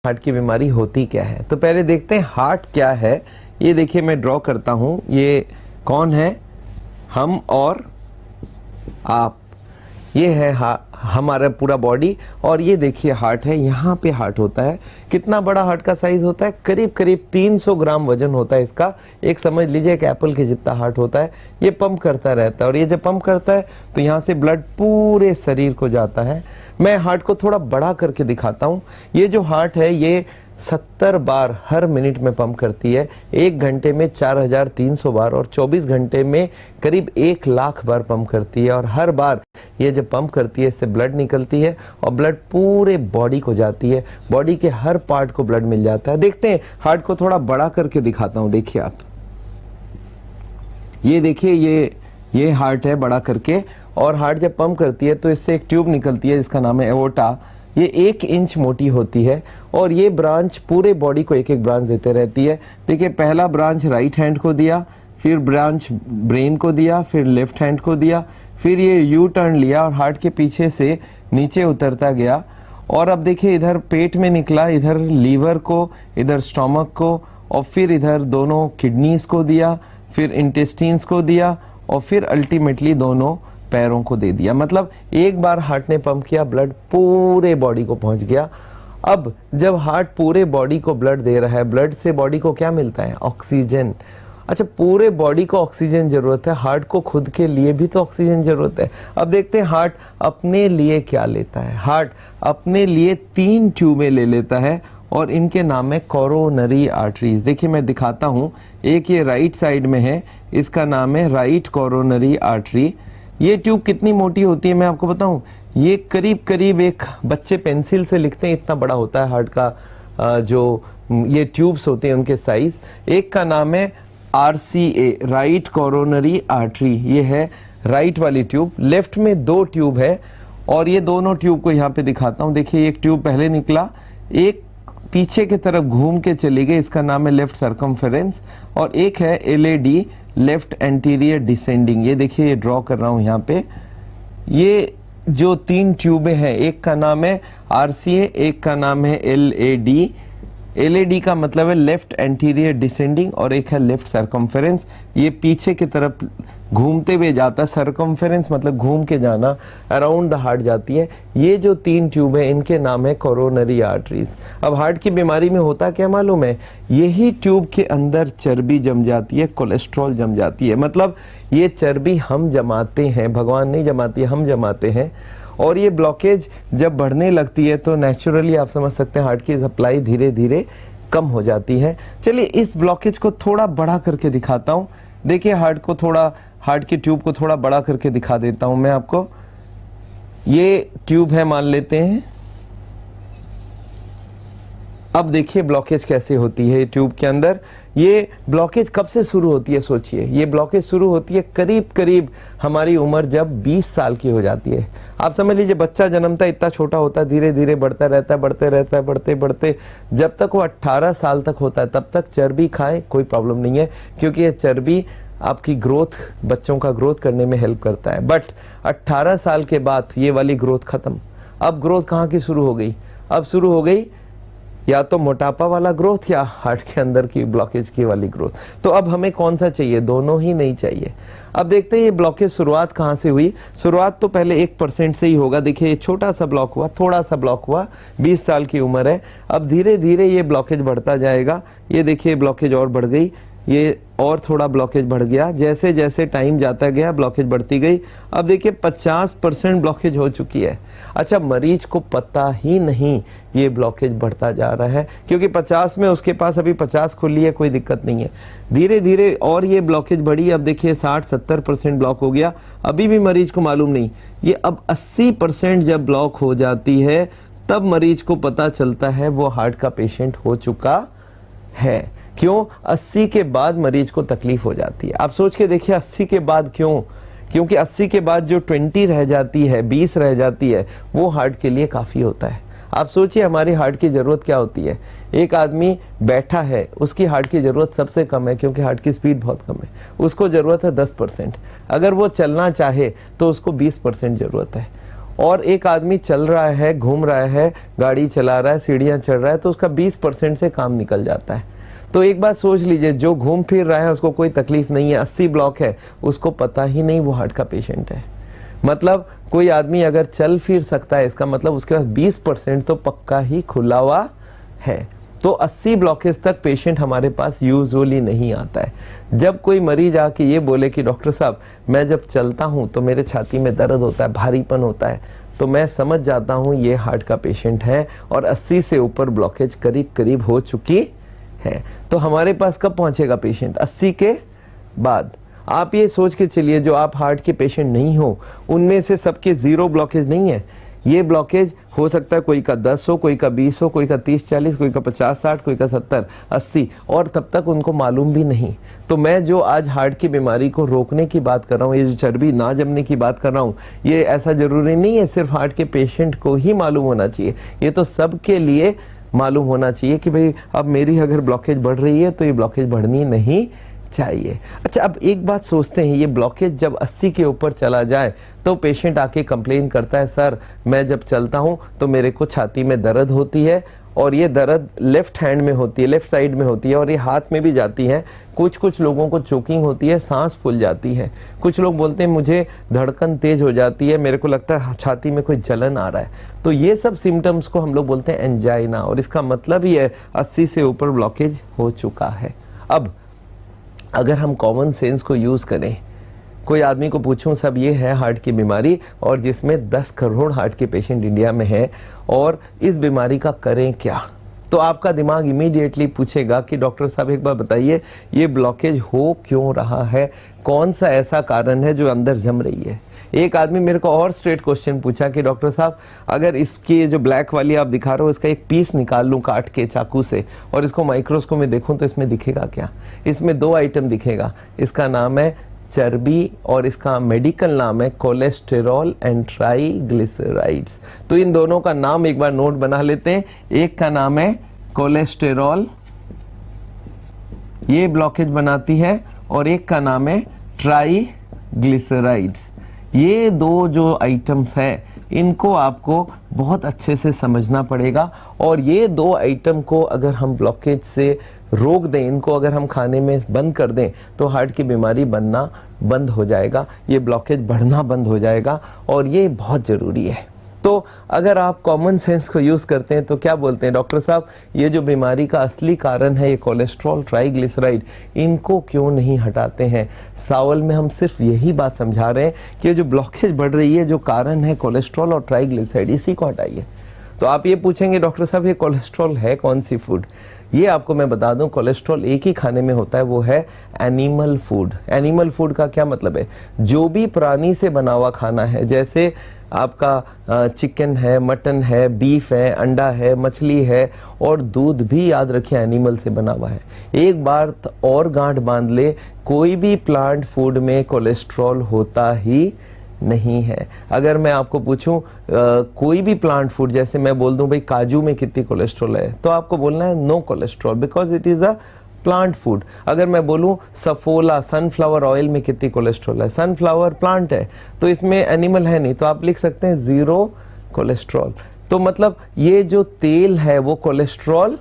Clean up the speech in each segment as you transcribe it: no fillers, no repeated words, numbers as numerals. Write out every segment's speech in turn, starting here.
Heart की बीमारी होती क्या है। तो पहले देखते हैं हार्ट क्या है। ये देखिए मैं ड्रॉ करता हूं, ये कौन है, हम और आप। ये है हमारा पूरा बॉडी, और ये देखिए हार्ट है, यहाँ पे हार्ट होता है। कितना बड़ा हार्ट का साइज होता है, करीब करीब 300 ग्राम वजन होता है इसका। एक समझ लीजिए एक एप्पल के जितना हार्ट होता है। ये पंप करता रहता है, और ये जब पंप करता है तो यहाँ से ब्लड पूरे शरीर को जाता है। मैं हार्ट को थोड़ा बड़ा करके दिखाता हूँ। ये जो हार्ट है ये 70 बार हर मिनट में पंप करती है, 1 घंटे में 4300 बार, और 24 घंटे में करीब 1 लाख बार पंप करती है। और हर बार ये जब पंप करती है इससे ब्लड निकलती है, और ब्लड पूरे बॉडी को जाती है। बॉडी के हर पार्ट को ब्लड मिल जाता है। देखते हैं हार्ट को थोड़ा बड़ा करके दिखाता हूं। देखिए आप, ये देखिए ये हार्ट है बड़ा करके, और हार्ट जब पंप करती है तो इससे एक ट्यूब निकलती है जिसका नाम है एओर्टा। ये 1 इंच मोटी होती है, और ये ब्रांच पूरे बॉडी को एक एक ब्रांच देते रहती है। देखिए पहला ब्रांच राइट हैंड को दिया, फिर ब्रांच ब्रेन को दिया, फिर लेफ्ट हैंड को दिया, फिर ये यू टर्न लिया और हार्ट के पीछे से नीचे उतरता गया। और अब देखिए इधर पेट में निकला, इधर लीवर को, इधर स्टोमक को, और फिर इधर दोनों किडनीज को दिया, फिर इंटेस्टाइन्स को दिया, और फिर अल्टीमेटली दोनों पैरों को दे दिया। मतलब एक बार हार्ट ने पंप किया, ब्लड पूरे बॉडी को पहुंच गया। अब जब हार्ट पूरे बॉडी को ब्लड दे रहा है, ब्लड से बॉडी को क्या मिलता है, ऑक्सीजन। अच्छा, पूरे बॉडी को ऑक्सीजन जरूरत है, हार्ट को खुद के लिए भी तो ऑक्सीजन जरूरत है। अब देखते हैं हार्ट अपने लिए क्या लेता है। हार्ट अपने लिए 3 ट्यूबें ले लेता है, और इनके नाम है कोरोनरी आर्टरीज। देखिए मैं दिखाता हूं, एक ये राइट साइड में है, इसका नाम है राइट कोरोनरी आर्टरी। ये ट्यूब कितनी मोटी होती है मैं आपको बताऊं, ये करीब करीब एक बच्चे पेंसिल से लिखते हैं इतना बड़ा होता है हार्ट का जो ये ट्यूब्स होते हैं उनके साइज। एक का नाम है RCA, राइट कोरोनरी आर्टरी। ये है राइट वाली ट्यूब। लेफ्ट में 2 ट्यूब है, और ये दोनों ट्यूब को यहाँ पे दिखाता हूँ। देखिए एक ट्यूब पहले निकला, एक पीछे की तरफ घूम के चली गई, इसका नाम है लेफ्ट सर्कमफेरेंस, और एक है LAD, लेफ्ट एंटीरियर डिसेंडिंग। ये देखिए ये ड्रॉ कर रहा हूं यहाँ पे। ये जो 3 ट्यूबें हैं, एक का नाम है RCA, एक का नाम है LAD। LAD का मतलब है लेफ्ट एंटीरियर डिसेंडिंग, और एक है लेफ्ट सर्कमफेरेंस। ये पीछे की तरफ घूमते हुए जाता है, सर्कमफेरेंस मतलब घूम के जाना, अराउंड द हार्ट जाती है। ये जो 3 ट्यूब है इनके नाम है कोरोनरी आर्टरीज। अब हार्ट की बीमारी में होता क्या मालूम है, यही ट्यूब के अंदर चर्बी जम जाती है, कोलेस्ट्रॉल जम जाती है। मतलब ये चर्बी हम जमाते हैं, भगवान नहीं जमाती है, हम जमाते हैं। और ये ब्लॉकेज जब बढ़ने लगती है तो नेचुरली आप समझ सकते हैं हार्ट की सप्लाई धीरे धीरे कम हो जाती है। चलिए इस ब्लॉकेज को थोड़ा बड़ा करके दिखाता हूं। देखिए हार्ट की ट्यूब को थोड़ा बड़ा करके दिखा देता हूं मैं आपको। ये ट्यूब है मान लेते हैं। अब देखिए ब्लॉकेज कैसे होती है ट्यूब के अंदर। ये ब्लॉकेज कब से शुरू होती है सोचिए, ये ब्लॉकेज शुरू होती है करीब करीब हमारी उम्र जब 20 साल की हो जाती है। आप समझ लीजिए बच्चा जन्मता है इतना छोटा होता है, धीरे धीरे बढ़ता रहता है, बढ़ते बढ़ते जब तक वो 18 साल तक होता है तब तक चर्बी खाए कोई प्रॉब्लम नहीं है, क्योंकि ये चर्बी आपकी ग्रोथ, बच्चों का ग्रोथ करने में हेल्प करता है। बट 18 साल के बाद ये वाली ग्रोथ खत्म। अब ग्रोथ कहाँ की शुरू हो गई, अब शुरू हो गई या तो मोटापा वाला ग्रोथ या हार्ट के अंदर की ब्लॉकेज की वाली ग्रोथ। तो अब हमें कौन सा चाहिए, दोनों ही नहीं चाहिए। अब देखते हैं ये ब्लॉकेज शुरुआत कहाँ से हुई। शुरुआत तो पहले 1% से ही होगा। देखिए छोटा सा ब्लॉक हुआ, थोड़ा सा ब्लॉक हुआ, 20 साल की उम्र है। अब धीरे धीरे ये ब्लॉकेज बढ़ता जाएगा। ये देखिए ब्लॉकेज और बढ़ गई, ये और थोड़ा ब्लॉकेज बढ़ गया। जैसे जैसे टाइम जाता गया ब्लॉकेज बढ़ती गई। अब देखिए 50% ब्लॉकेज हो चुकी है। अच्छा, मरीज को पता ही नहीं ये ब्लॉकेज बढ़ता जा रहा है, क्योंकि 50 में उसके पास अभी 50 खुली है, कोई दिक्कत नहीं है। धीरे धीरे और ये ब्लॉकेज बढ़ी। अब देखिए 60-70% ब्लॉक हो गया, अभी भी मरीज को मालूम नहीं। ये अब 80% जब ब्लॉक हो जाती है तब मरीज को पता चलता है वो हार्ट का पेशेंट हो चुका है। क्यों? 80 के बाद मरीज को तकलीफ हो जाती है। आप सोच के देखिए 80 के बाद क्यों, क्योंकि 80 के बाद जो 20 रह जाती है, 20 रह जाती है, वो हार्ट के लिए काफी होता है। आप सोचिए हमारी हार्ट की जरूरत क्या होती है। एक आदमी बैठा है, उसकी हार्ट की जरूरत सबसे कम है, क्योंकि हार्ट की स्पीड बहुत कम है। उसको जरूरत है 10%। अगर वो चलना चाहे तो उसको 20% जरूरत है। और एक आदमी चल रहा है, घूम रहा है, गाड़ी चला रहा है, सीढ़ियां चढ़ रहा है, तो उसका 20% से काम निकल जाता है। तो एक बात सोच लीजिए, जो घूम फिर रहा है उसको कोई तकलीफ नहीं है, 80 ब्लॉक है, उसको पता ही नहीं वो हार्ट का पेशेंट है। मतलब कोई आदमी अगर चल फिर सकता है, इसका मतलब उसके पास 20% तो पक्का ही खुला हुआ है। तो 80 ब्लॉकेज तक पेशेंट हमारे पास यूजुअली नहीं आता है। जब कोई मरीज आके ये बोले कि डॉक्टर साहब मैं जब चलता हूँ तो मेरे छाती में दर्द होता है, भारीपन होता है, तो मैं समझ जाता हूँ ये हार्ट का पेशेंट है और 80 से ऊपर ब्लॉकेज करीब करीब हो चुकी है। तो हमारे पास कब पहुंचेगा पेशेंट? 80 के बाद। आप ये सोच के चलिए, जो आप हार्ट के पेशेंट नहीं हो उनमें से सबके 0 ब्लॉकेज नहीं है। ये ब्लॉकेज हो सकता है कोई का 10 हो, कोई का 20 हो, कोई का 30-40, कोई का 50-60, कोई का 70-80, और तब तक उनको मालूम भी नहीं। तो मैं जो आज हार्ट की बीमारी को रोकने की बात कर रहा हूँ, ये जो चर्बी ना जमने की बात कर रहा हूँ, ये ऐसा जरूरी नहीं है सिर्फ हार्ट के पेशेंट को ही मालूम होना चाहिए, ये तो सबके लिए मालूम होना चाहिए कि भाई अब मेरी अगर ब्लॉकेज बढ़ रही है तो ये ब्लॉकेज बढ़नी नहीं चाहिए। अच्छा, अब एक बात सोचते हैं, ये ब्लॉकेज जब 80 के ऊपर चला जाए तो पेशेंट आके कंप्लेन करता है, सर मैं जब चलता हूं तो मेरे को छाती में दर्द होती है, और ये दर्द लेफ्ट हैंड में होती है, लेफ्ट साइड में होती है, और ये हाथ में भी जाती है। कुछ लोगों को चोकिंग होती है, सांस फूल जाती है। कुछ लोग बोलते हैं मुझे धड़कन तेज हो जाती है, मेरे को लगता है छाती में कोई जलन आ रहा है। तो ये सब सिम्टम्स को हम लोग बोलते हैं एंजाइना, और इसका मतलब ही है 80 से ऊपर ब्लॉकेज हो चुका है। अब अगर हम कॉमन सेंस को यूज करें, कोई आदमी को पूछूं सब ये है हार्ट की बीमारी और जिसमें 10 करोड़ हार्ट के पेशेंट इंडिया में हैं, और इस बीमारी का करें क्या, तो आपका दिमाग इमीडिएटली पूछेगा कि डॉक्टर साहब एक बार बताइए ये ब्लॉकेज हो क्यों रहा है, कौन सा ऐसा कारण है जो अंदर जम रही है। एक आदमी मेरे को और स्ट्रेट क्वेश्चन पूछा कि डॉक्टर साहब अगर इसकी जो ब्लैक वाली आप दिखा रहे हो इसका एक पीस निकाल लूं काट के चाकू से और इसको माइक्रोस्कोप में देखूं तो इसमें दिखेगा क्या? इसमें 2 आइटम दिखेगा, इसका नाम है चर्बी और इसका मेडिकल नाम है कोलेस्टेरॉल एंड ट्राइग्लिसराइड्स। तो इन दोनों का नाम एक बार नोट बना लेते हैं। एक का नाम है कोलेस्टेरॉल, ये ब्लॉकेज बनाती है, और एक का नाम है ट्राइग्लिसराइड्स। ये 2 जो आइटम्स हैं इनको आपको बहुत अच्छे से समझना पड़ेगा, और ये 2 आइटम को अगर हम ब्लॉकेज से रोक दें, इनको अगर हम खाने में बंद कर दें तो हार्ट की बीमारी बनना बंद हो जाएगा, ये ब्लॉकेज बढ़ना बंद हो जाएगा, और ये बहुत ज़रूरी है। तो अगर आप कॉमन सेंस को यूज़ करते हैं तो क्या बोलते हैं डॉक्टर साहब ये जो बीमारी का असली कारण है ये कोलेस्ट्रॉल ट्राइग्लिसराइड, इनको क्यों नहीं हटाते हैं? सावल में हम सिर्फ यही बात समझा रहे हैं कि जो ब्लॉकेज बढ़ रही है, जो कारण है कोलेस्ट्रॉल और ट्राइग्लिसराइड, इसी को हटाइए। तो आप ये पूछेंगे डॉक्टर साहब ये कोलेस्ट्रॉल है कौन सी फूड? ये आपको मैं बता दूं, कोलेस्ट्रॉल एक ही खाने में होता है, वो है एनिमल फूड। एनिमल फूड का क्या मतलब है? जो भी प्राणी से बना हुआ खाना है, जैसे आपका चिकन है, मटन है, बीफ है, अंडा है, मछली है, और दूध भी याद रखिए एनिमल से बना हुआ है। एक बार और गांठ बांध ले, कोई भी प्लांट फूड में कोलेस्ट्रॉल होता ही नहीं है। अगर मैं आपको पूछूं कोई भी प्लांट फूड, जैसे मैं बोल दूं भाई काजू में कितनी कोलेस्ट्रॉल है, तो आपको बोलना है no cholesterol because it is a plant food. अगर मैं बोलूं सफोला सनफ्लावर ऑयल में कितनी कोलेस्ट्रॉल है, सनफ्लावर प्लांट है तो इसमें एनिमल है नहीं, तो आप लिख सकते हैं 0 कोलेस्ट्रॉल। तो मतलब ये जो तेल है वो कोलेस्ट्रॉल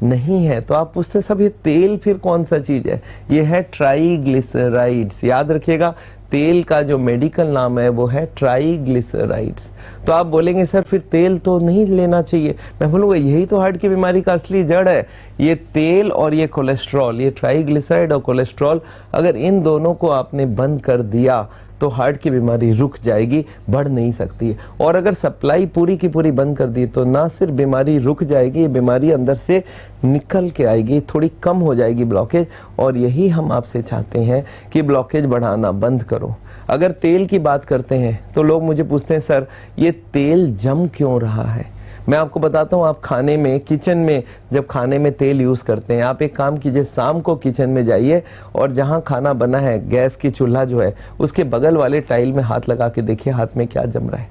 नहीं है। तो आप पूछते हैं सब ये तेल फिर कौन सा चीज है? ये है ट्राइग्लिसराइड्स। याद रखिएगा तेल का जो मेडिकल नाम है वो है ट्राइग्लिसराइड्स। तो आप बोलेंगे सर फिर तेल तो नहीं लेना चाहिए, मैं बोलूँगा यही तो हार्ट की बीमारी का असली जड़ है। ये तेल और ये कोलेस्ट्रॉल, ये ट्राइग्लिसराइड और कोलेस्ट्रॉल, अगर इन दोनों को आपने बंद कर दिया तो हार्ट की बीमारी रुक जाएगी, बढ़ नहीं सकती है। और अगर सप्लाई पूरी की पूरी बंद कर दी तो ना सिर्फ बीमारी रुक जाएगी, ये बीमारी अंदर से निकल के आएगी, थोड़ी कम हो जाएगी ब्लॉकेज। और यही हम आपसे चाहते हैं कि ब्लॉकेज बढ़ाना बंद करो। अगर तेल की बात करते हैं तो लोग मुझे पूछते हैं सर ये तेल जम क्यों रहा है? मैं आपको बताता हूँ, आप खाने में, किचन में जब खाने में तेल यूज़ करते हैं, आप एक काम कीजिए, शाम को किचन में जाइए और जहाँ खाना बना है, गैस की चूल्हा जो है उसके बगल वाले टाइल में हाथ लगा के देखिए हाथ में क्या जम रहा है।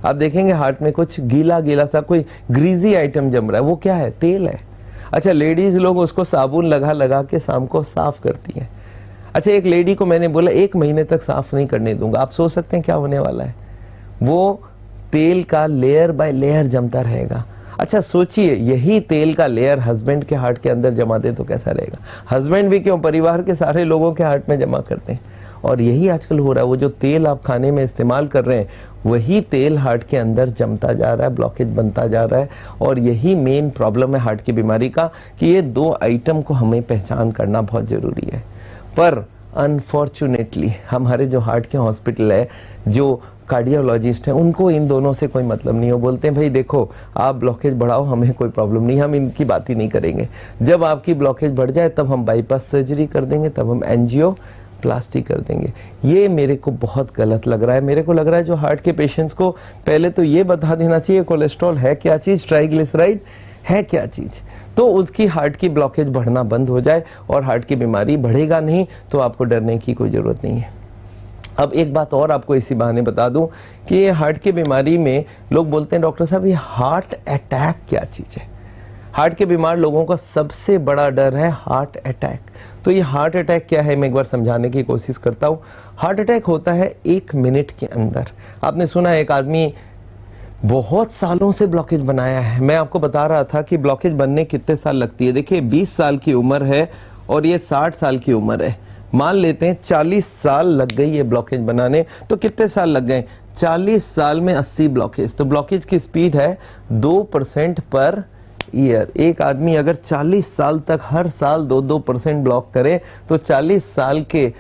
आप देखेंगे हाथ में कुछ गीला गीला सा कोई ग्रीजी आइटम जम रहा है, वो क्या है? तेल है। अच्छा, लेडीज लोग उसको साबुन लगा लगा के शाम को साफ करती हैं। अच्छा, एक लेडी को मैंने बोला 1 महीने तक साफ नहीं करने दूंगा। आप सोच सकते हैं क्या होने वाला है? वो तेल का लेयर बाय लेयर जमता रहेगा। अच्छा सोचिए, यही तेल का लेयर हस्बैंड के हार्ट के अंदर जमा दे तो कैसा रहेगा। हस्बैंड भी क्यों, परिवार के सारे लोगों के हार्ट में जमा करते हैं। और यही आजकल हो रहा है, वो जो तेल आप खाने में इस्तेमाल कर रहे हैं वही तेल हार्ट के अंदर जमता जा रहा है, ब्लॉकेज बनता जा रहा है। और यही मेन प्रॉब्लम है हार्ट की बीमारी का, कि ये दो आइटम को हमें पहचान करना बहुत जरूरी है। पर अनफॉर्चुनेटली हमारे जो हार्ट के हॉस्पिटल है, जो कार्डियोलॉजिस्ट हैं, उनको इन दोनों से कोई मतलब नहीं हो। बोलते हैं भाई देखो आप ब्लॉकेज बढ़ाओ, हमें कोई प्रॉब्लम नहीं, हम इनकी बात ही नहीं करेंगे। जब आपकी ब्लॉकेज बढ़ जाए तब हम बाईपास सर्जरी कर देंगे, तब हम एंजियो प्लास्टी कर देंगे। ये मेरे को बहुत गलत लग रहा है। मेरे को लग रहा है जो हार्ट के पेशेंट्स को पहले तो ये बता देना चाहिए कोलेस्ट्रॉल है क्या चीज, ट्राइग्लिसराइड है क्या चीज, तो उसकी हार्ट की ब्लॉकेज बढ़ना बंद हो जाए और हार्ट की बीमारी बढ़ेगा नहीं, तो आपको डरने की कोई जरूरत नहीं है। अब एक बात और आपको इसी बहाने बता दूं कि ये हार्ट की बीमारी में लोग बोलते हैं डॉक्टर साहब ये हार्ट अटैक क्या चीज है। हार्ट के बीमार लोगों का सबसे बड़ा डर है हार्ट अटैक। तो ये हार्ट अटैक क्या है मैं एक बार समझाने की कोशिश करता हूँ। हार्ट अटैक होता है 1 मिनट के अंदर। आपने सुना है एक आदमी बहुत सालों से ब्लॉकेज बनाया है। मैं आपको बता रहा था कि ब्लॉकेज बनने कितने साल लगती है। देखिए 20 साल की उम्र है और ये 60 साल की उम्र है। मान लेते हैं 40 साल लग गई ये ब्लॉकेज बनाने, तो कितने साल लग गए, 40 साल में 80 ब्लॉकेज। तो ब्लॉकेज की स्पीड है 2% पर ईयर। एक आदमी अगर 40 साल तक हर साल 2% ब्लॉक करे तो 40 साल के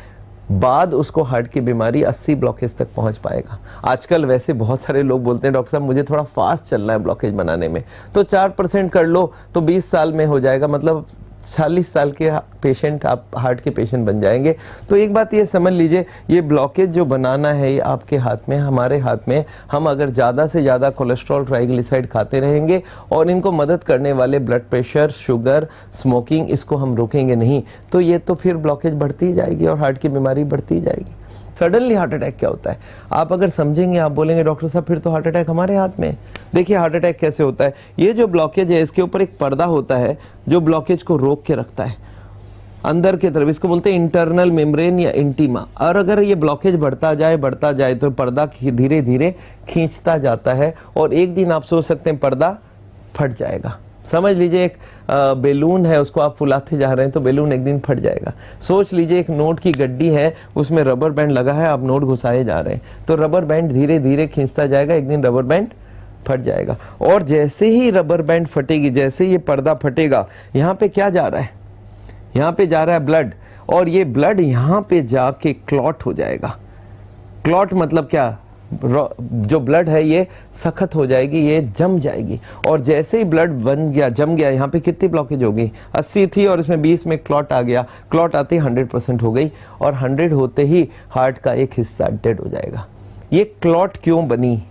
बाद उसको हार्ट की बीमारी 80 ब्लॉकेज तक पहुंच पाएगा। आजकल वैसे बहुत सारे लोग बोलते हैं डॉक्टर साहब मुझे थोड़ा फास्ट चलना है ब्लॉकेज बनाने में, तो 4% कर लो तो 20 साल में हो जाएगा, मतलब 40 साल के पेशेंट आप हार्ट के पेशेंट बन जाएंगे। तो एक बात ये समझ लीजिए, ये ब्लॉकेज जो बनाना है ये आपके हाथ में, हमारे हाथ में। हम अगर ज़्यादा से ज़्यादा कोलेस्ट्रॉल, ट्राइग्लिसराइड खाते रहेंगे और इनको मदद करने वाले ब्लड प्रेशर, शुगर, स्मोकिंग, इसको हम रोकेंगे नहीं, तो ये तो फिर ब्लॉकेज बढ़ती जाएगी और हार्ट की बीमारी बढ़ती जाएगी। सडनली हार्ट अटैक क्या होता है आप अगर समझेंगे, आप बोलेंगे डॉक्टर साहब फिर तो हार्ट अटैक हमारे हाथ में है। देखिए हार्ट अटैक कैसे होता है। ये जो ब्लॉकेज है इसके ऊपर एक पर्दा होता है जो ब्लॉकेज को रोक के रखता है अंदर की तरफ, इसको बोलते हैं इंटरनल मेम्ब्रेन या इंटीमा। और अगर ये ब्लॉकेज बढ़ता जाए तो पर्दा धीरे धीरे खींचता जाता है और एक दिन आप सोच सकते हैं पर्दा फट जाएगा। समझ लीजिए एक बेलून है, उसको आप फुलाते जा रहे हैं तो बेलून एक दिन फट जाएगा। सोच लीजिए एक नोट की गड्डी है, उसमें रबर बैंड लगा है, आप नोट घुसाए जा रहे हैं तो रबर बैंड धीरे धीरे खींचता जाएगा, एक दिन रबर बैंड फट जाएगा। और जैसे ही रबर बैंड फटेगी, जैसे ये पर्दा फटेगा, यहाँ पे क्या जा रहा है, यहाँ पे जा रहा है ब्लड, और ये ब्लड यहाँ पे जाके क्लॉट हो जाएगा। क्लॉट मतलब क्या, जो ब्लड है ये सख्त हो जाएगी, ये जम जाएगी। और जैसे ही ब्लड बन गया, जम गया, यहाँ पे कितनी ब्लॉकेज हो गई, 80 थी और इसमें 20 में क्लॉट आ गया, क्लॉट आते ही 100% हो गई और 100 होते ही हार्ट का एक हिस्सा डेड हो जाएगा। ये क्लॉट क्यों बनी,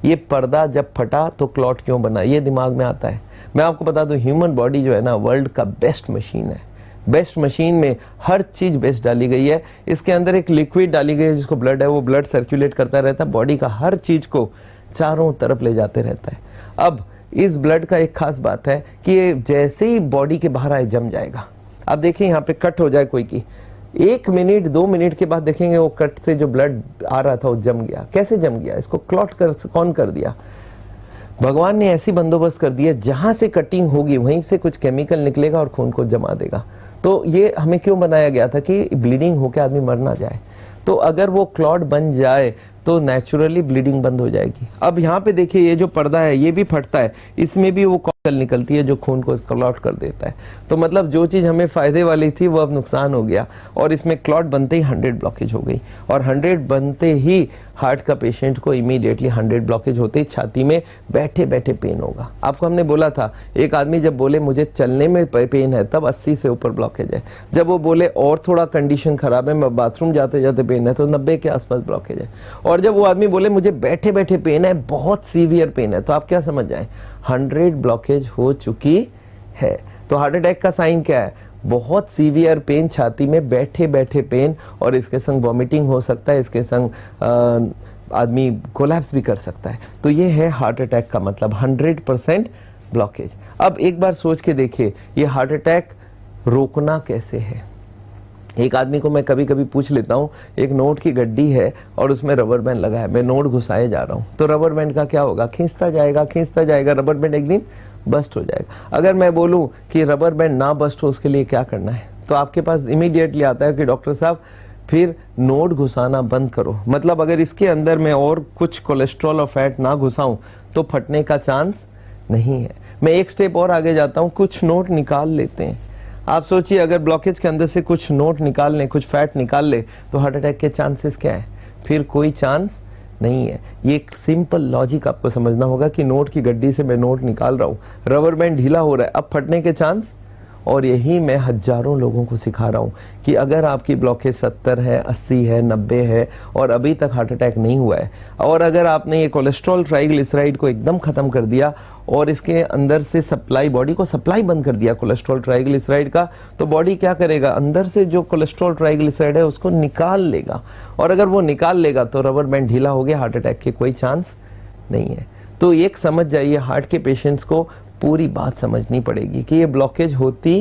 ये पर्दा जब फटा तो क्लॉट क्यों बना, ये दिमाग में आता है। मैं आपको बता दूं ह्यूमन बॉडी जो है ना वर्ल्ड का बेस्ट मशीन है। बेस्ट मशीन में हर चीज बेस्ट डाली गई है। इसके अंदर एक लिक्विड डाली गई है जिसको ब्लड है, वो ब्लड सर्कुलेट करता रहता है, बॉडी का हर चीज को चारों तरफ ले जाते रहता है। अब इस ब्लड का एक खास बात है कि ये जैसे ही बॉडी के बाहर आए जम जाएगा। अब देखिए यहाँ पे कट हो जाए कोई की, 1 मिनट 2 मिनट के बाद देखेंगे वो कट से जो ब्लड आ रहा था वो जम गया। कैसे जम गया, इसको क्लॉट कौन कर दिया, भगवान ने ऐसी बंदोबस्त कर दिया, जहां से कटिंग होगी वहीं से कुछ केमिकल निकलेगा और खून को जमा देगा। तो ये हमें क्यों बनाया गया था कि ब्लीडिंग होकर आदमी मर ना जाए। तो अगर वो क्लॉट बन जाए तो नेचुरली ब्लीडिंग बंद हो जाएगी। अब यहाँ पे देखिए ये जो पर्दा है ये भी फटता है, इसमें भी वो कॉकल निकलती है जो खून को क्लॉट कर देता है। तो मतलब जो चीज हमें फायदे वाली थी वो अब नुकसान हो गया और इसमें क्लॉट बनते ही 100 ब्लॉकेज हो गई। और 100 बनते ही हार्ट का पेशेंट को इमीडिएटली 100 ब्लॉकेज होते ही छाती में बैठे बैठे पेन होगा। आपको हमने बोला था एक आदमी जब बोले मुझे चलने में पेन है तब 80 से ऊपर ब्लॉकेज है। जब वो बोले और थोड़ा कंडीशन खराब है, मैं बाथरूम जाते जाते पेन है, तो 90 के आसपास ब्लॉकेज है। और जब वो आदमी बोले मुझे बैठे बैठे पेन है, बहुत सीवियर पेन है, तो आप क्या समझ जाएं 100 ब्लॉकेज हो चुकी है। तो हार्ट अटैक का साइन क्या है, बहुत सीवियर पेन, छाती में बैठे बैठे पेन, और इसके संग वॉमिटिंग हो सकता है, इसके संग आदमी कोलैप्स भी कर सकता है। तो ये है हार्ट अटैक का मतलब 100% ब्लॉकेज। अब एक बार सोच के देखिए ये हार्ट अटैक रोकना कैसे है। एक आदमी को मैं कभी कभी पूछ लेता हूँ, एक नोट की गड्डी है और उसमें रबर बैंड लगा है, मैं नोट घुसाए जा रहा हूँ, तो रबर बैंड का क्या होगा, खींचता जाएगा, रबर बैंड एक दिन बस्ट हो जाएगा। अगर मैं बोलूँ कि रबर बैंड ना बस्ट हो, उसके लिए क्या करना है, तो आपके पास इमीडिएटली आता है कि डॉक्टर साहब फिर नोट घुसाना बंद करो। मतलब अगर इसके अंदर मैं और कुछ कोलेस्ट्रॉल और फैट ना घुसाऊं तो फटने का चांस नहीं है। मैं एक स्टेप और आगे जाता हूं, कुछ नोट निकाल लेते हैं। आप सोचिए अगर ब्लॉकेज के अंदर से कुछ नोट निकाल लें, कुछ फैट निकाल ले, तो हार्ट अटैक के चांसेस क्या है, फिर कोई चांस नहीं है। ये एक सिंपल लॉजिक आपको समझना होगा कि नोट की गड्डी से मैं नोट निकाल रहा हूँ, रबर बैंड ढीला हो रहा है, अब फटने के चांस। और यही मैं हजारों लोगों को सिखा रहा हूँ कि अगर आपकी ब्लॉकेज 70 है, 80 है, 90 है और अभी तक हार्ट अटैक नहीं हुआ है, और अगर आपने ये कोलेस्ट्रॉल ट्राइग्लिसराइड को एकदम खत्म कर दिया और इसके अंदर से सप्लाई, बॉडी को सप्लाई बंद कर दिया कोलेस्ट्रॉल ट्राइग्लिसराइड का, तो बॉडी क्या करेगा, अंदर से जो कोलेस्ट्रॉल ट्राइग्लिसराइड है उसको निकाल लेगा, और अगर वो निकाल लेगा तो रबर बैंड ढीला हो गया, हार्ट अटैक के कोई चांस नहीं है। तो एक समझ जाइए, हार्ट के पेशेंट्स को पूरी बात समझनी पड़ेगी कि ये ब्लॉकेज होती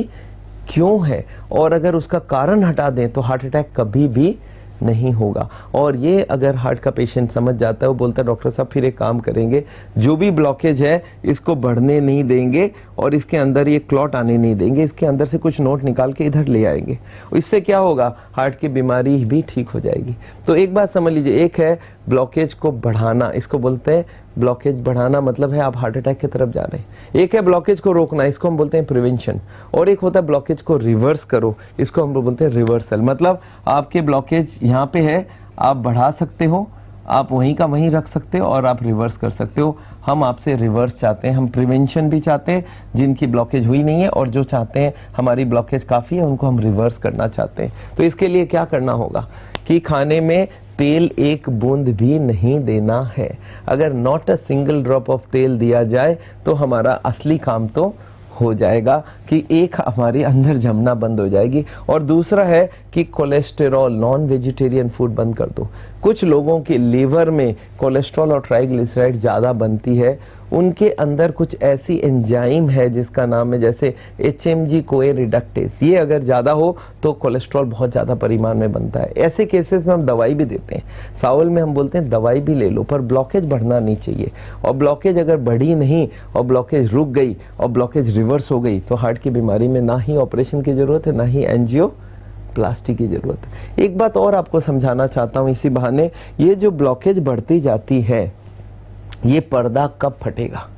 क्यों है, और अगर उसका कारण हटा दें तो हार्ट अटैक कभी भी नहीं होगा। और ये अगर हार्ट का पेशेंट समझ जाता है, वो बोलता है डॉक्टर साहब फिर एक काम करेंगे, जो भी ब्लॉकेज है इसको बढ़ने नहीं देंगे और इसके अंदर ये क्लॉट आने नहीं देंगे, इसके अंदर से कुछ नोट निकाल के इधर ले आएंगे, इससे क्या होगा, हार्ट की बीमारी भी ठीक हो जाएगी। तो एक बात समझ लीजिए, एक है ब्लॉकेज को बढ़ाना, इसको बोलते हैं ब्लॉकेज बढ़ाना, मतलब है आप हार्ट अटैक की तरफ जा रहे हैं। एक है ब्लॉकेज को रोकना, इसको हम बोलते हैं प्रिवेंशन, और एक होता है ब्लॉकेज को रिवर्स करो, इसको हम बोलते हैं रिवर्सल। मतलब आपके ब्लॉकेज यहाँ पे है, आप बढ़ा सकते हो, आप वहीं का वहीं रख सकते हो और आप रिवर्स कर सकते हो। हम आपसे रिवर्स चाहते हैं, हम प्रिवेंशन भी चाहते हैं जिनकी ब्लॉकेज हुई नहीं है, और जो चाहते हैं हमारी ब्लॉकेज काफ़ी है उनको हम रिवर्स करना चाहते हैं। तो इसके लिए क्या करना होगा कि खाने में तेल एक बूंद भी नहीं देना है। अगर not a single drop of तेल दिया जाए तो हमारा असली काम तो हो जाएगा कि एक हमारे अंदर जमना बंद हो जाएगी। और दूसरा है कि कोलेस्टेरॉल, नॉन वेजिटेरियन फूड बंद कर दो। कुछ लोगों के लीवर में कोलेस्ट्रॉल और ट्राइग्लिसराइड ज़्यादा बनती है, उनके अंदर कुछ ऐसी एंजाइम है जिसका नाम है जैसे HMG कोए रिडक्टेस, ये अगर ज़्यादा हो तो कोलेस्ट्रॉल बहुत ज़्यादा परिमाण में बनता है। ऐसे केसेस में हम दवाई भी देते हैं, सावल में हम बोलते हैं दवाई भी ले लो, पर ब्लॉकेज बढ़ना नहीं चाहिए। और ब्लॉकेज अगर बढ़ी नहीं और ब्लॉकेज रुक गई और ब्लॉकेज रिवर्स हो गई तो हार्ट की बीमारी में ना ही ऑपरेशन की ज़रूरत है, ना ही एंजियोप्लास्टी की ज़रूरत है। एक बात और आपको समझाना चाहता हूँ इसी बहाने, ये जो ब्लॉकेज बढ़ती जाती है, ये पर्दा कब फटेगा,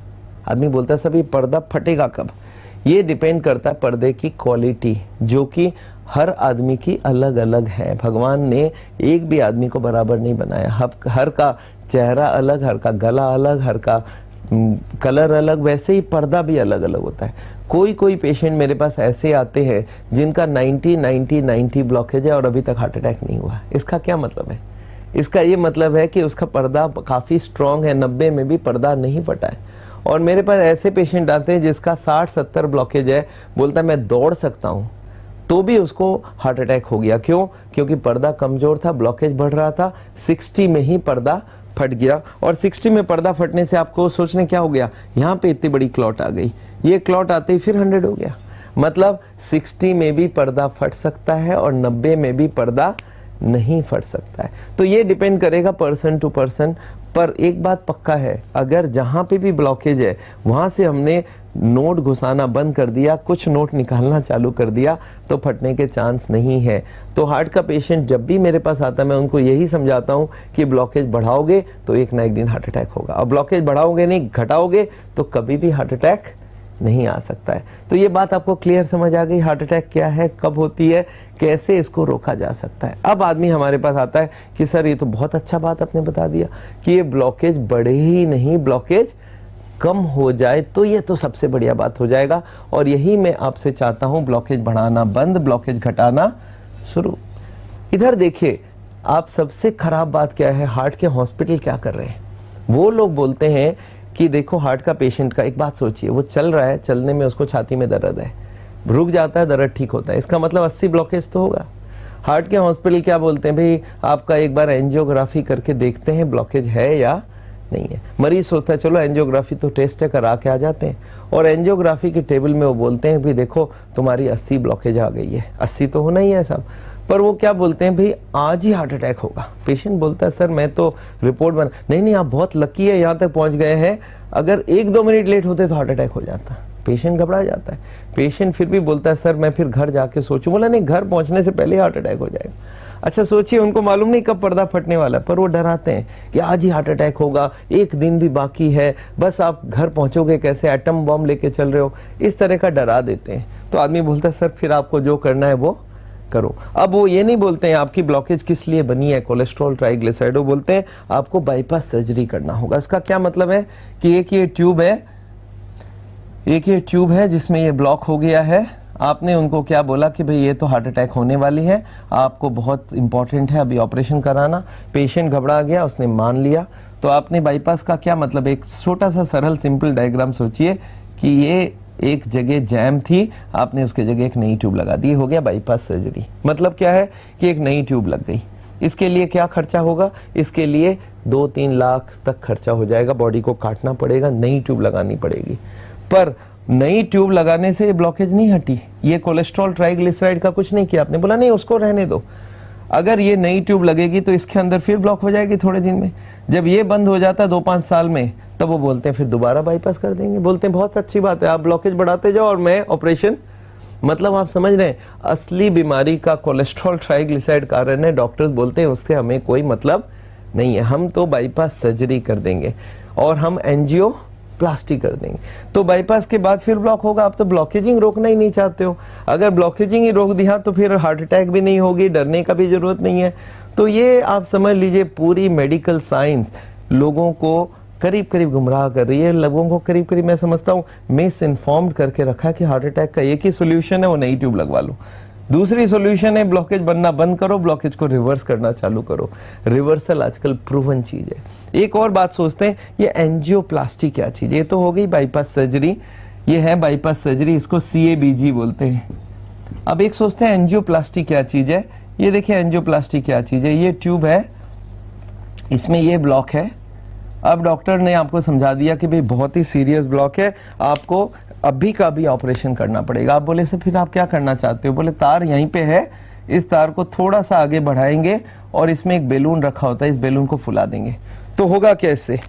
आदमी बोलता है सब ये पर्दा फटेगा कब, ये डिपेंड करता है पर्दे की क्वालिटी, जो कि हर आदमी की अलग अलग है। भगवान ने एक भी आदमी को बराबर नहीं बनाया, हर का चेहरा अलग, हर का गला अलग, हर का कलर अलग, वैसे ही पर्दा भी अलग अलग होता है। कोई पेशेंट मेरे पास ऐसे आते हैं जिनका 90 ब्लॉकेज है और अभी तक हार्ट अटैक नहीं हुआ। इसका क्या मतलब है, इसका ये मतलब है कि उसका पर्दा काफ़ी स्ट्रॉन्ग है, 90 में भी पर्दा नहीं फटा है। और मेरे पास ऐसे पेशेंट आते हैं जिसका 60-70 ब्लॉकेज है, बोलता है मैं दौड़ सकता हूँ, तो भी उसको हार्ट अटैक हो गया। क्यों? क्योंकि पर्दा कमज़ोर था, ब्लॉकेज बढ़ रहा था, 60 में ही पर्दा फट गया। और 60 में पर्दा फटने से आपको सोचने क्या हो गया, यहाँ पे इतनी बड़ी क्लॉट आ गई, ये क्लॉट आते ही फिर 100 हो गया। मतलब 60 में भी पर्दा फट सकता है और 90 में भी पर्दा नहीं फट सकता है। तो ये डिपेंड करेगा पर्सन टू पर्सन। पर एक बात पक्का है, अगर जहाँ पे भी ब्लॉकेज है वहाँ से हमने नोट घुसाना बंद कर दिया, कुछ नोट निकालना चालू कर दिया, तो फटने के चांस नहीं है। तो हार्ट का पेशेंट जब भी मेरे पास आता है, मैं उनको यही समझाता हूँ कि ब्लॉकेज बढ़ाओगे तो एक ना एक दिन हार्ट अटैक होगा, और ब्लॉकेज बढ़ाओगे नहीं, घटाओगे तो कभी भी हार्ट अटैक नहीं आ सकता है। तो ये बात आपको क्लियर समझ आ गई, हार्ट अटैक क्या है, कब होती है, कैसे इसको रोका जा सकता है। अब आदमी हमारे पास आता है कि सर ये तो बहुत अच्छा बात आपने बता दिया कि ये ब्लॉकेज बढ़े ही नहीं, ब्लॉकेज कम हो जाए तो ये तो सबसे बढ़िया बात हो जाएगा। और यही मैं आपसे चाहता हूँ, ब्लॉकेज बढ़ाना बंद, ब्लॉकेज घटाना शुरू। इधर देखिए, आप सबसे खराब बात क्या है, हार्ट के हॉस्पिटल क्या कर रहे हैं। वो लोग बोलते हैं कि देखो हार्ट का पेशेंट का, एक बात सोचिए, वो चल रहा है, चलने में उसको छाती में दर्द है, रुक जाता है, दर्द ठीक होता है, इसका मतलब 80 ब्लॉकेज तो होगा। हार्ट के हॉस्पिटल क्या बोलते हैं, भाई आपका एक बार एंजियोग्राफी करके देखते हैं ब्लॉकेज है या नहीं है। मरीज सोचता है चलो एंजियोग्राफी तो टेस्ट है, करा के आ जाते हैं, और एंजियोग्राफी के टेबल में वो बोलते हैं भी देखो तुम्हारी 80 ब्लॉकेज आ गई है। 80 तो होना ही है साहब, पर वो क्या बोलते हैं, भाई आज ही हार्ट अटैक होगा। पेशेंट बोलता है सर मैं तो रिपोर्ट बना, नहीं आप बहुत लकी है, यहाँ तक पहुंच गए हैं, अगर 1-2 मिनट लेट होते तो हार्ट अटैक हो जाता। पेशेंट घबरा जाता है। पेशेंट फिर भी बोलता है सर मैं फिर घर जाके सोचूं। बोला नहीं, घर पहुंचने से पहले हार्ट अटैक हो जाएगा। अच्छा सोचिए, उनको मालूम नहीं कब पर्दा फटने वाला है, पर वो डराते हैं कि आज ही हार्ट अटैक होगा, 1 दिन भी बाकी है, बस आप घर पहुंचोगे कैसे, एटम बॉम्ब लेके चल रहे हो, इस तरह का डरा देते हैं। तो आदमी बोलता है सर फिर आपको जो करना है वो करो। अब वो ये नहीं बोलते हैं आपकी ब्लॉकेज किस लिए बनी है, कोलेस्ट्रॉल ट्राइग्लिसराइड, वो बोलते हैं आपको बाईपास सर्जरी करना होगा। इसका क्या मतलब है कि एक ये ट्यूब है जिसमें ये ब्लॉक हो गया है। आपने उनको क्या बोला कि भाई ये तो हार्ट अटैक होने वाली है, आपको बहुत इंपॉर्टेंट है अभी ऑपरेशन कराना। पेशेंट घबरा गया, उसने मान लिया। तो आपने बाईपास का क्या मतलब, एक छोटा सा सरल सिंपल डायग्राम सोचिए कि ये एक जगह जैम थी, आपने उसके जगह एक नई ट्यूब लगा दी, हो गया बाईपास सर्जरी। मतलब क्या है कि एक नई ट्यूब लग गई। इसके लिए क्या खर्चा होगा, इसके लिए 2-3 लाख तक खर्चा हो जाएगा, बॉडी को काटना पड़ेगा, नई ट्यूब लगानी पड़ेगी। पर नई ट्यूब लगाने से ये ब्लॉकेज नहीं हटी, ये कोलेस्ट्रॉल ट्राइग्लिसराइड का कुछ नहीं किया। आपने बोला नहीं उसको रहने दो, अगर ये नई ट्यूब लगेगी तो इसके अंदर फिर ब्लॉक हो जाएगी थोड़े दिन में। जब ये बंद हो जाता है 2-5 साल में, तब वो बोलते हैं फिर दोबारा बाईपास कर देंगे। बोलते हैं बहुत अच्छी बात है, आप ब्लॉकेज बढ़ाते जाओ और मैं ऑपरेशन। मतलब आप समझ रहे हैं, असली बीमारी का कोलेस्ट्रॉल ट्राइग्लिसराइड कारण है। डॉक्टर्स बोलते हैं उससे हमें कोई मतलब नहीं है, हम तो बाईपास सर्जरी कर देंगे और हम एंजियोप्लास्टी कर देंगे। तो बाईपास के बाद फिर ब्लॉक होगा। आप तो ब्लॉकेजिंग रोकना ही नहीं चाहते हो। अगर ब्लॉकेजिंग ही रोक दिया तो फिर हार्ट अटैक भी नहीं होगी, डरने का भी जरूरत नहीं है। तो ये आप समझ लीजिए पूरी मेडिकल साइंस लोगों को करीब करीब गुमराह कर रही है। लोगों को करीब करीब मैं समझता हूँ मिस इन्फॉर्म्ड करके रखा है कि हार्ट अटैक का एक ही सोल्यूशन है, वो नई ट्यूब लगवा लो। दूसरी सोल्यूशन है ब्लॉकेज बनना बंद करो, ब्लॉकेज को रिवर्स करना चालू करो। रिवर्सल आजकल प्रूवन चीज है। एक और बात सोचते हैं, ये एंजियोप्लास्टी क्या चीज है। ये तो हो गई बाईपास सर्जरी, ये है बाईपास सर्जरी, इसको CABG बोलते हैं। अब एक सोचते हैं एंजियोप्लास्टी क्या चीज है। ये देखिए एंजियोप्लास्टी क्या चीज है, ये ट्यूब है, इसमें ये ब्लॉक है। अब डॉक्टर ने आपको समझा दिया कि भाई बहुत ही सीरियस ब्लॉक है, आपको अभी का भी ऑपरेशन करना पड़ेगा। आप बोले से फिर आप क्या करना चाहते हो, बोले तार यहीं पे है, इस तार को थोड़ा सा आगे बढ़ाएंगे और इसमें एक बैलून रखा होता है, इस बैलून को फुला देंगे। तो होगा कैसे,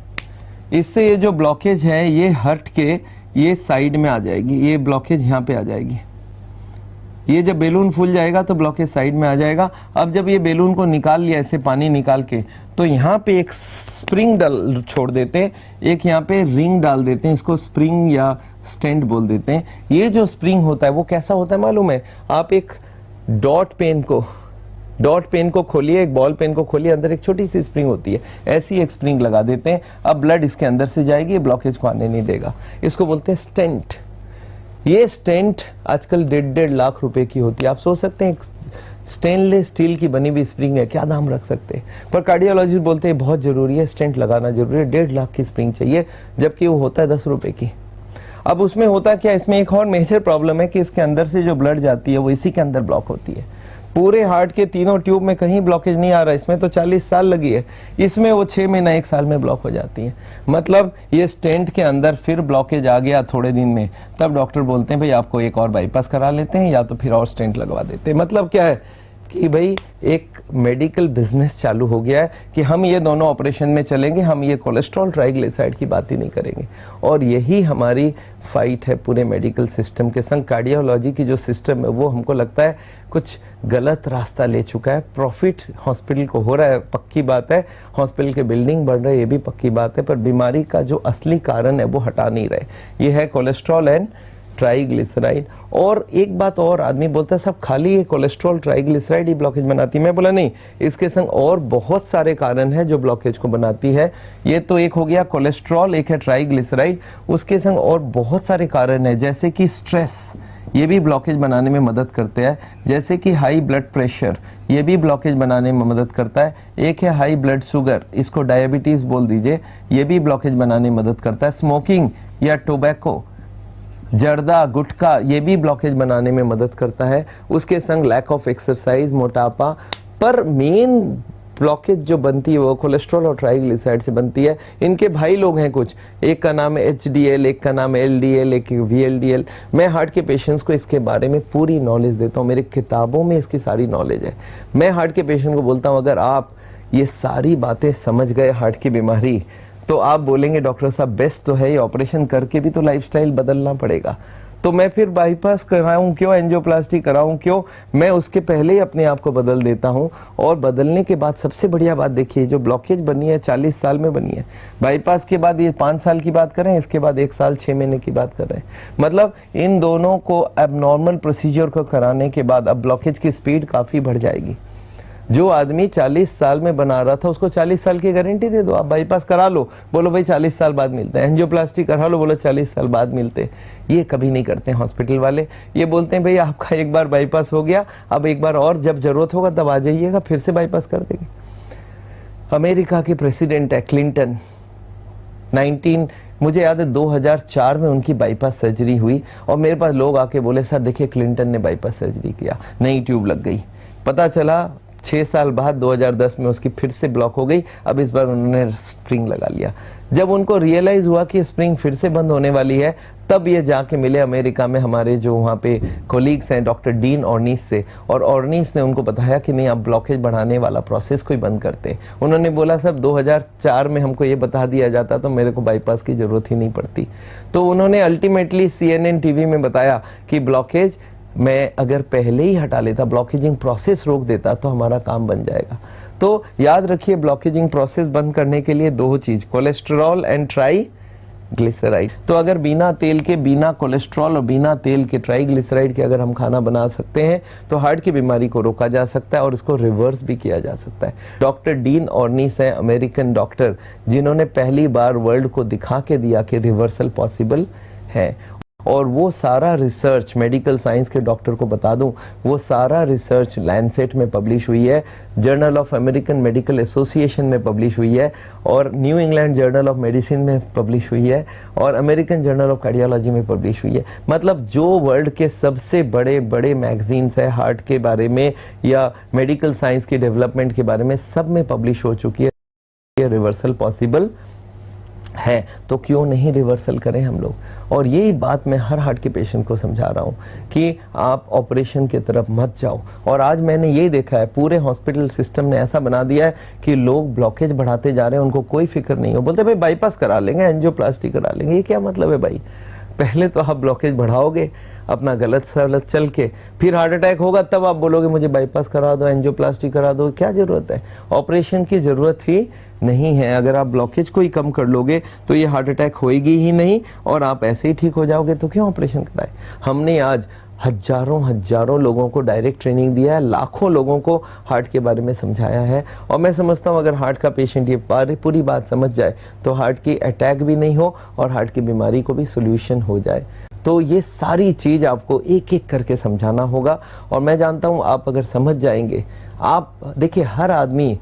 इससे ये जो ब्लॉकेज है ये हट के ये साइड में आ जाएगी, ये ब्लॉकेज यहाँ पे आ जाएगी। ये जब बैलून फूल जाएगा तो ब्लॉकेज साइड में आ जाएगा। अब जब ये बैलून को निकाल लिया ऐसे पानी निकाल के, तो यहाँ पे एक स्प्रिंग डाल छोड़ देते हैं, एक यहाँ पे रिंग डाल देते हैं, इसको स्प्रिंग या स्टेंट बोल देते हैं। ये जो स्प्रिंग होता है वो कैसा होता है मालूम है, आप एक डॉट पेन को खोलिए, एक बॉल पेन को खोलिए, अंदर एक छोटी सी स्प्रिंग होती है, ऐसी एक स्प्रिंग लगा देते हैं। अब ब्लड इसके अंदर से जाएगी, ब्लॉकेज को आने नहीं देगा। इसको बोलते हैं स्टेंट। ये स्टेंट आजकल 1.5 लाख रुपए की होती है। आप सोच सकते हैं स्टेनलेस स्टील की बनी हुई स्प्रिंग है, क्या दाम रख सकते हैं। पर कार्डियोलॉजिस्ट बोलते हैं बहुत जरूरी है, स्टेंट लगाना जरूरी है, 1.5 लाख की स्प्रिंग चाहिए, जबकि वो होता है 10 रुपए की। अब उसमें होता क्या, इसमें एक और मेजर प्रॉब्लम है कि इसके अंदर से जो ब्लड जाती है वो इसी के अंदर ब्लॉक होती है। पूरे हार्ट के तीनों ट्यूब में कहीं ब्लॉकेज नहीं आ रहा, इसमें तो 40 साल लगी है, इसमें वो 6 महीना 1 साल में ब्लॉक हो जाती है। मतलब ये स्टेंट के अंदर फिर ब्लॉकेज आ गया थोड़े दिन में, तब डॉक्टर बोलते हैं भाई आपको एक और बाईपास करा लेते हैं या तो फिर और स्टेंट लगवा देते हैं। मतलब क्या है कि भाई एक मेडिकल बिजनेस चालू हो गया है कि हम ये दोनों ऑपरेशन में चलेंगे, हम ये कोलेस्ट्रॉल ट्राइग्लिसराइड की बात ही नहीं करेंगे। और यही हमारी फाइट है पूरे मेडिकल सिस्टम के संग। कार्डियोलॉजी की जो सिस्टम है वो हमको लगता है कुछ गलत रास्ता ले चुका है। प्रॉफिट हॉस्पिटल को हो रहा है, पक्की बात है, हॉस्पिटल के बिल्डिंग बढ़ रहे हैं, ये भी पक्की बात है, पर बीमारी का जो असली कारण है वो हटा नहीं रहे। ये है कोलेस्ट्रॉल एंड ट्राइग्लिसराइड। और एक बात और, आदमी बोलता है सब खाली ये कोलेस्ट्रॉल ट्राइग्लिसराइड ही ब्लॉकेज बनाती है। मैं बोला नहीं, इसके संग और बहुत सारे कारण हैं जो ब्लॉकेज को बनाती है। ये तो एक हो गया कोलेस्ट्रॉल, एक है ट्राइग्लिसराइड, उसके संग और बहुत सारे कारण हैं, जैसे कि स्ट्रेस, ये भी ब्लॉकेज बनाने में मदद करते हैं। जैसे कि हाई ब्लड प्रेशर, ये भी ब्लॉकेज बनाने में मदद करता है। एक है हाई ब्लड शुगर, इसको डायबिटीज बोल दीजिए, ये भी ब्लॉकेज बनाने में मदद करता है। स्मोकिंग या टोबैको, जर्दा, गुटखा, ये भी ब्लॉकेज बनाने में मदद करता है। उसके संग लैक ऑफ एक्सरसाइज, मोटापा, पर मेन ब्लॉकेज जो बनती है वो कोलेस्ट्रॉल और ट्राइग्लिसराइड से बनती है। इनके भाई लोग हैं कुछ, एक का नाम है HDL, एक का नाम है LDL, एक VLDL। मैं हार्ट के पेशेंट्स को इसके बारे में पूरी नॉलेज देता हूँ, मेरी किताबों में इसकी सारी नॉलेज है। मैं हार्ट के पेशेंट को बोलता हूँ अगर आप ये सारी बातें समझ गए हार्ट की बीमारी, तो आप बोलेंगे डॉक्टर साहब बेस्ट तो है, ये ऑपरेशन करके भी तो लाइफस्टाइल बदलना पड़ेगा, तो मैं फिर बाईपास कराऊं क्यों, एंजियोप्लास्टी कराऊं क्यों, मैं उसके पहले ही अपने आप को बदल देता हूं। और बदलने के बाद सबसे बढ़िया बात देखिए, जो ब्लॉकेज बनी है 40 साल में बनी है, बाईपास के बाद ये 5 साल की बात करें, इसके बाद 1 साल 6 महीने की बात कर रहे हैं। मतलब इन दोनों को एबनॉर्मल प्रोसीजर को कराने के बाद अब ब्लॉकेज की स्पीड काफ़ी बढ़ जाएगी। जो आदमी 40 साल में बना रहा था उसको 40 साल की गारंटी दे दो, आप बाईपास करा लो, बोलो भाई 40 साल बाद मिलते हैं, एंजियोप्लास्टी करा लो, बोलो 40 साल बाद मिलते हैं। ये कभी नहीं करते हैं हॉस्पिटल वाले, ये बोलते हैं भाई आपका एक बार बाईपास हो गया, अब एक बार और जब जरूरत होगा तब आ जाइएगा, फिर से बाईपास कर देंगे। अमेरिका के प्रेसिडेंट है क्लिंटन, मुझे याद है 2004 में उनकी बाईपास सर्जरी हुई और मेरे पास लोग आके बोले सर देखिए क्लिंटन ने बाईपास सर्जरी किया, नई ट्यूब लग गई। पता चला 6 साल बाद 2010 में उसकी फिर से ब्लॉक हो गई, अब इस बार उन्होंने स्प्रिंग लगा लिया। जब उनको रियलाइज हुआ कि स्प्रिंग फिर से बंद होने वाली है, तब ये जाके मिले अमेरिका में हमारे जो वहाँ पे कोलीग्स हैं डॉक्टर डीन ऑर्निस से, और ऑर्निस ने उनको बताया कि नहीं आप ब्लॉकेज बढ़ाने वाला प्रोसेस को ही बंद करते हैं। उन्होंने बोला सब 2004 में हमको ये बता दिया जाता तो मेरे को बाईपास की जरूरत ही नहीं पड़ती। तो उन्होंने अल्टीमेटली CNN TV में बताया कि ब्लॉकेज मैं अगर पहले ही हटा लेता, ब्लॉकेजिंग प्रोसेस रोक देता तो हमारा काम बन जाएगा। तो याद रखिए ब्लॉकेजिंग प्रोसेस बंद करने के लिए 2 चीज, कोलेस्ट्रॉल एंड ट्राइग्लिसराइड। तो अगर बिना तेल के, बिना कोलेस्ट्रॉल और बिना तेल के ट्राइग्लिसराइड के अगर हम खाना बना सकते हैं तो हार्ट की बीमारी को रोका जा सकता है और इसको रिवर्स भी किया जा सकता है। डॉक्टर डीन ऑर्निस है अमेरिकन डॉक्टर, जिन्होंने पहली बार वर्ल्ड को दिखा के दिया कि रिवर्सल पॉसिबल है। और वो सारा रिसर्च, मेडिकल साइंस के डॉक्टर को बता दूं, वो सारा रिसर्च लैंसेट में पब्लिश हुई है, journal of American medical association में पब्लिश हुई है, और new England journal of medicine में पब्लिश हुई है, और अमेरिकन जर्नल ऑफ कार्डियोलॉजी में पब्लिश हुई है। मतलब जो वर्ल्ड के सबसे बड़े बड़े मैगजीन्स है हार्ट के बारे में या मेडिकल साइंस की डेवलपमेंट के बारे में, सब में पब्लिश हो चुकी है रिवर्सल पॉसिबल है। तो क्यों नहीं रिवर्सल करें हम लोग। और यही बात मैं हर हार्ट के पेशेंट को समझा रहा हूँ कि आप ऑपरेशन की तरफ मत जाओ। और आज मैंने यही देखा है, पूरे हॉस्पिटल सिस्टम ने ऐसा बना दिया है कि लोग ब्लॉकेज बढ़ाते जा रहे हैं, उनको कोई फिक्र नहीं हो, बोलते भाई बाईपास करा लेंगे, एंजियोप्लास्टी करा लेंगे। ये क्या मतलब है भाई? पहले तो आप ब्लॉकेज बढ़ाओगे अपना गलत सलत चल के, फिर हार्ट अटैक होगा तब आप बोलोगे मुझे बाईपास करा दो, एंजियोप्लास्टी करा दो। क्या जरूरत है? ऑपरेशन की जरूरत ही नहीं है। अगर आप ब्लॉकेज को ही कम कर लोगे तो ये हार्ट अटैक होएगी ही नहीं और आप ऐसे ही ठीक हो जाओगे, तो क्यों ऑपरेशन कराए। हमने आज हजारों लोगों को डायरेक्ट ट्रेनिंग दिया है, लाखों लोगों को हार्ट के बारे में समझाया है। और मैं समझता हूँ अगर हार्ट का पेशेंट ये पूरी बात समझ जाए तो हार्ट की अटैक भी नहीं हो और हार्ट की बीमारी को भी सोल्यूशन हो जाए। तो ये सारी चीज़ आपको एक एक करके समझाना होगा। और मैं जानता हूँ आप अगर समझ जाएंगे, आप देखिए हर आदमी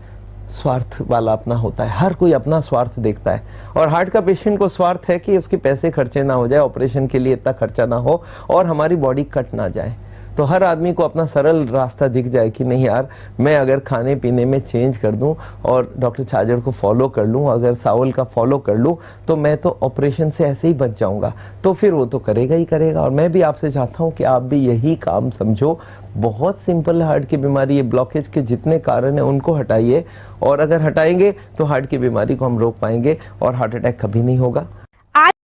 स्वार्थ वाला अपना होता है, हर कोई अपना स्वार्थ देखता है। और हार्ट का पेशेंट को स्वार्थ है कि उसके पैसे खर्चे ना हो जाए, ऑपरेशन के लिए इतना खर्चा ना हो और हमारी बॉडी कट ना जाए। तो हर आदमी को अपना सरल रास्ता दिख जाए कि नहीं यार, मैं अगर खाने पीने में चेंज कर दूं और डॉक्टर छाजड़ को फॉलो कर लूं, अगर सावल का फॉलो कर लूं, तो मैं तो ऑपरेशन से ऐसे ही बच जाऊंगा। तो फिर वो तो करेगा ही करेगा। और मैं भी आपसे चाहता हूं कि आप भी यही काम समझो। बहुत सिंपल है हार्ट की बीमारी। ये ब्लॉकेज के जितने कारण हैं उनको हटाइए, और अगर हटाएंगे तो हार्ट की बीमारी को हम रोक पाएंगे और हार्ट अटैक कभी नहीं होगा।